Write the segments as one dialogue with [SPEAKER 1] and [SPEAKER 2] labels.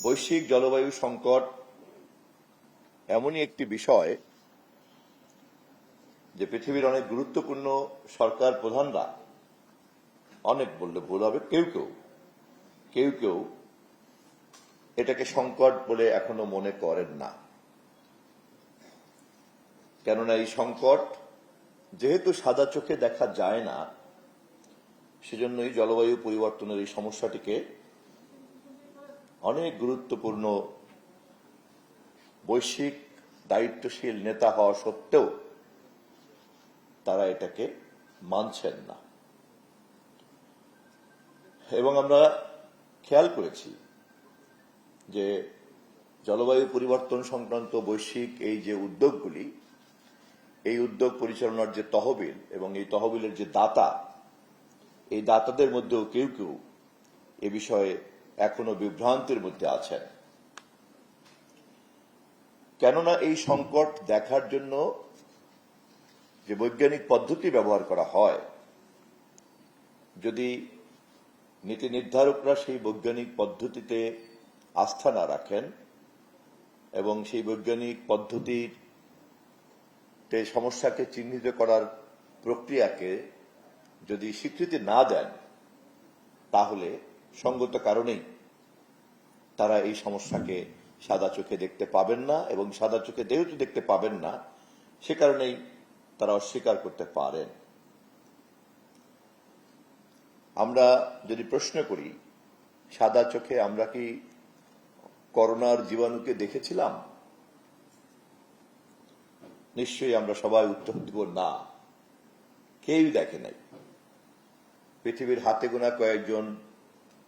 [SPEAKER 1] বৈশ্বিক জলবায়ু সংকট এমনই একটি বিষয় যে পৃথিবীর অনেক গুরুত্বপূর্ণ সরকার প্রধানরা, অনেক বললে ভুল হবে, কেউ কেউ এটাকে সংকট বলে এখনো মনে করেন না। কেননা এই সংকট যেহেতু সাদা চোখে দেখা যায় না, সেজন্যই জলবায়ু পরিবর্তনের এই সমস্যাটিকে অনেক গুরুত্বপূর্ণ বৈশ্বিক দায়িত্বশীল নেতা হওয়া সত্ত্বেও তারা এটাকে মানছেন না। এবং আমরা খেয়াল করেছি যে জলবায়ু পরিবর্তন সংক্রান্ত বৈশ্বিক এই যে উদ্যোগগুলি, এই উদ্যোগ পরিচালনার যে তহবিল এবং এই তহবিলের যে দাতা, এই দাতাদের মধ্যেও কেউ কেউ এ বিষয়ে এখনো বিভ্রান্তির মধ্যে আছেন। কেননা এই সংকট দেখার জন্য যে বৈজ্ঞানিক পদ্ধতি ব্যবহার করা হয়, যদি নীতি নির্ধারকরা সেই বৈজ্ঞানিক পদ্ধতিতে আস্থা না রাখেন এবং সেই বৈজ্ঞানিক পদ্ধতিতে সমস্যাকে চিহ্নিত করার প্রক্রিয়াকে যদি স্বীকৃতি না দেন, তাহলে সঙ্গত কারণেই তারা এই সমস্যাকে সাদা চোখে দেখতে পাবেন না, এবং সাদা চোখে যেহেতু দেখতে পাবেন না, সে কারণেই তারা অস্বীকার করতে পারেন। আমরা যদি প্রশ্ন করি, সাদা চোখে আমরা কি করোনার জীবাণুকে দেখেছিলাম? নিশ্চয়ই আমরা সবাই উত্তর দিব না, কেউই দেখে নাই। পৃথিবীর হাতে গোনা কয়েকজন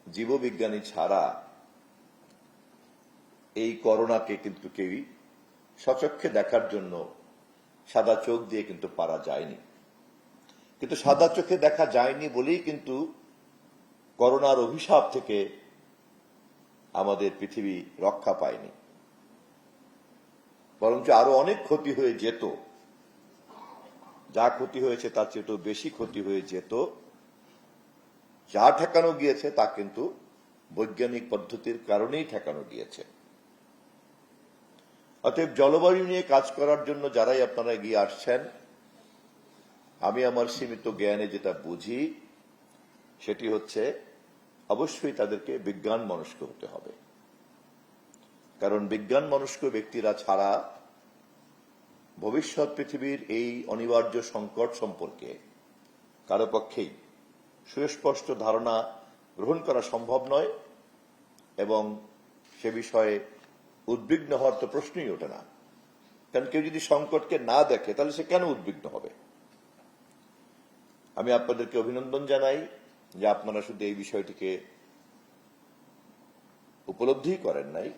[SPEAKER 1] জীববিজ্ঞানী ছাড়া এই করোনাকে কিন্তু কেউই সচক্ষে দেখার জন্য সাদা চোখ দিয়ে কিন্তু পারা যায়নি। কিন্তু সাদা চোখে দেখা যায়নি বলেই কিন্তু করোনার অভিশাপ থেকে আমাদের পৃথিবী রক্ষা পায়নি, বরঞ্চ আরো অনেক ক্ষতি হয়ে যেত। যা ক্ষতি হয়েছে তার চেয়েও বেশি ক্ষতি হয়ে যেত। যা ঠেকানো গিয়েছে তা কিন্তু বৈজ্ঞানিক পদ্ধতির কারণেই ঠেকানো গিয়েছে। অতএব জলবায়ু নিয়ে কাজ করার জন্য যারাই আপনারা এগিয়ে আসছেন, আমি আমার সীমিত জ্ঞানে যেটা বুঝি সেটি হচ্ছে অবশ্যই তাদেরকে বিজ্ঞান মনস্ক হতে হবে। কারণ বিজ্ঞান মনস্ক ব্যক্তিরা ছাড়া ভবিষ্যৎ পৃথিবীর এই অনিবার্য সংকট সম্পর্কে কারো পক্ষেই সুস্পষ্ট ধারণা গ্রহণ করা সম্ভব নয়, এবং সে বিষয়ে উদ্বিগ্ন হওয়ার তো প্রশ্নই ওঠে না। কারণ কেউ যদি সংকটকে না দেখে তাহলে সে কেন উদ্বিগ্ন হবে? আমি আপনাদেরকে অভিনন্দন জানাই যে আপনারা শুধু এই বিষয়টিকে উপলব্ধি করেন নাই,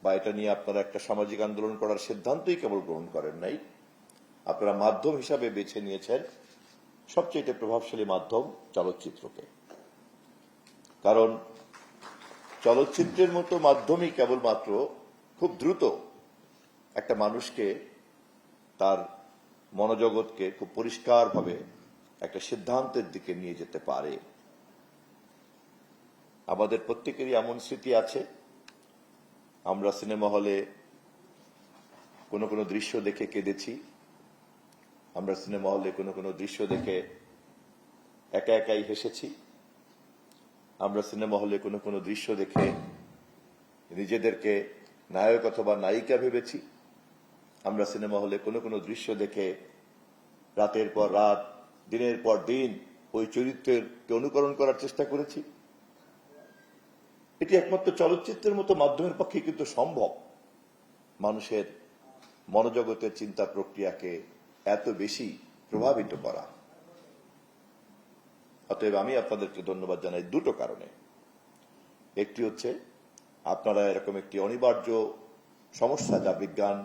[SPEAKER 1] বা এটা নিয়ে আপনারা একটা সামাজিক আন্দোলন করার সিদ্ধান্তই কেবল গ্রহণ করেন নাই, আপনারা মাধ্যম হিসাবে বেছে নিয়েছেন সবচেয়ে প্রভাবশালী মাধ্যম চলচ্চিত্রকে। কারণ চলচ্চিত্রের মতো মাধ্যমই কেবলমাত্র খুব দ্রুত একটা মানুষকে তার মনোজগৎকে খুব পরিষ্কারভাবে একটা সিদ্ধান্তের দিকে নিয়ে যেতে পারে। আমাদের প্রত্যেকেরই এমন স্মৃতি আছে, আমরা সিনেমা হলে কোনো কোনো দৃশ্য দেখে কেঁদেছি, আমরা সিনেমা হলে কোনো কোনো দৃশ্য দেখে একা একাই হেসেছি, আমরা সিনেমা হলে কোনো কোনো দৃশ্য দেখে নিজেদেরকে নায়ক অথবা নায়িকা ভেবেছি, আমরা সিনেমা হলে কোনো কোনো দৃশ্য দেখে রাতের পর রাত, দিনের পর দিন ওই চরিত্রকে অনুকরণ করার চেষ্টা করেছি। এটি একমাত্র চলচ্চিত্রের মতো মাধ্যমের পক্ষে কিন্তু সম্ভব মানুষের মনোজগতের চিন্তা প্রক্রিয়াকে এত বেশি প্রভাবিত করা। অতএব আমি আপনাদেরকে ধন্যবাদ জানাই দুটো কারণে। একটি হচ্ছে আপনারা এরকম একটি অনিবার্য সমস্যা, যা বিজ্ঞান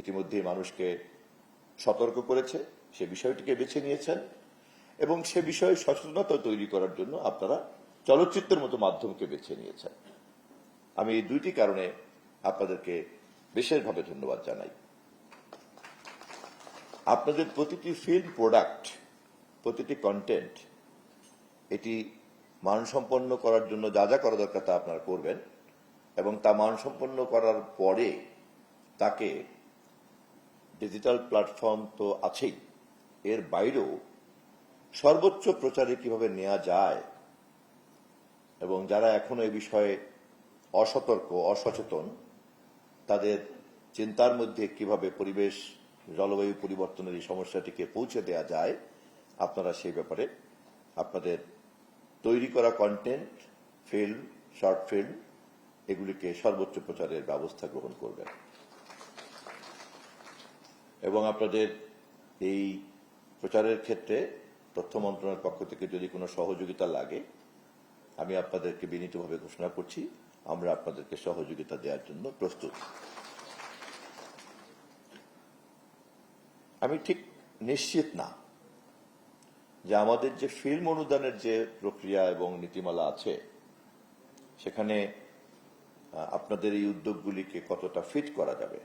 [SPEAKER 1] ইতিমধ্যে মানুষকে সতর্ক করেছে, সে বিষয়টিকে বেছে নিয়েছেন, এবং সে বিষয়ে সচেতনতা তৈরি করার জন্য আপনারা চলচ্চিত্রের মতো মাধ্যমকে বেছে নিয়েছেন। আমি এই দুইটি কারণে আপনাদেরকে বিশেষভাবে ধন্যবাদ জানাই। আপনাদের প্রতিটি ফিল্ম প্রোডাক্ট, প্রতিটি কন্টেন্ট, এটি মানসম্পন্ন করার জন্য যা যা করা দরকার তা আপনারা করবেন, এবং তা মানসম্পন্ন করার পরে তাকে ডিজিটাল প্ল্যাটফর্ম তো আছেই, এর বাইরেও সর্বোচ্চ প্রচারে কিভাবে নেওয়া যায় এবং যারা এখনো এ বিষয়ে অসতর্ক অসচেতন তাদের চিন্তার মধ্যে কিভাবে পরিবেশ জলবায়ু পরিবর্তনের এই সমস্যাটিকে পৌঁছে দেওয়া যায়, আপনারা সেই ব্যাপারে আপনাদের তৈরি করা কন্টেন্ট, ফিল্ম, শর্ট ফিল্ম এগুলিকে সর্বোচ্চ প্রচারের ব্যবস্থা গ্রহণ করবেন। এবং আপনাদের এই প্রচারের ক্ষেত্রে তথ্য মন্ত্রণালয়ের পক্ষ থেকে যদি কোনো সহযোগিতা লাগে, আমি আপনাদেরকে বিনীতভাবে ঘোষণা করছি আমরা আপনাদেরকে সহযোগিতা দেওয়ার জন্য প্রস্তুত। আমি ঠিক নিশ্চিত না যে আমাদের যে ফিল্ম অনুদানের যে প্রক্রিয়া এবং নীতিমালা আছে সেখানে আপনাদের এই উদ্যোগগুলিকে কতটা ফিট করা যাবে।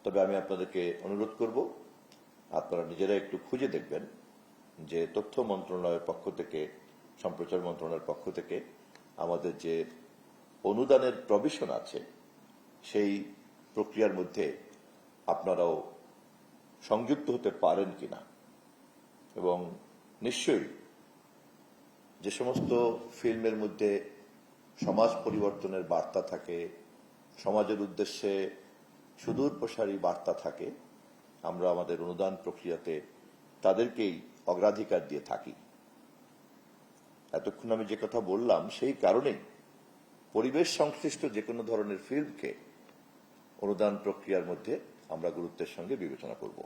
[SPEAKER 1] তবে আমি আপনাদেরকে অনুরোধ করব আপনারা নিজেরা একটু খুঁজে দেখবেন যে তথ্য মন্ত্রণালয়ের পক্ষ থেকে, সম্প্রচার মন্ত্রণালয়ের পক্ষ থেকে আমাদের যে অনুদানের প্রভিশন আছে সেই প্রক্রিয়ার মধ্যে আপনারাও সংযুক্ত হতে পারেন কিনা। এবং নিশ্চয়ই যে সমস্ত ফিল্মের মধ্যে সমাজ পরিবর্তনের বার্তা থাকে, সমাজের উদ্দেশ্যে সুদূর প্রসারী বার্তা থাকে, আমরা আমাদের অনুদান প্রক্রিয়াতে তাদেরকেই অগ্রাধিকার দিয়ে থাকি। এতক্ষণ আমি যে কথা বললাম সেই কারণেই পরিবেশ সংশ্লিষ্ট যে কোনো ধরনের ফিল্মকে অনুদান প্রক্রিয়ার মধ্যে আমরা গুরুত্বের সঙ্গে বিবেচনা করব।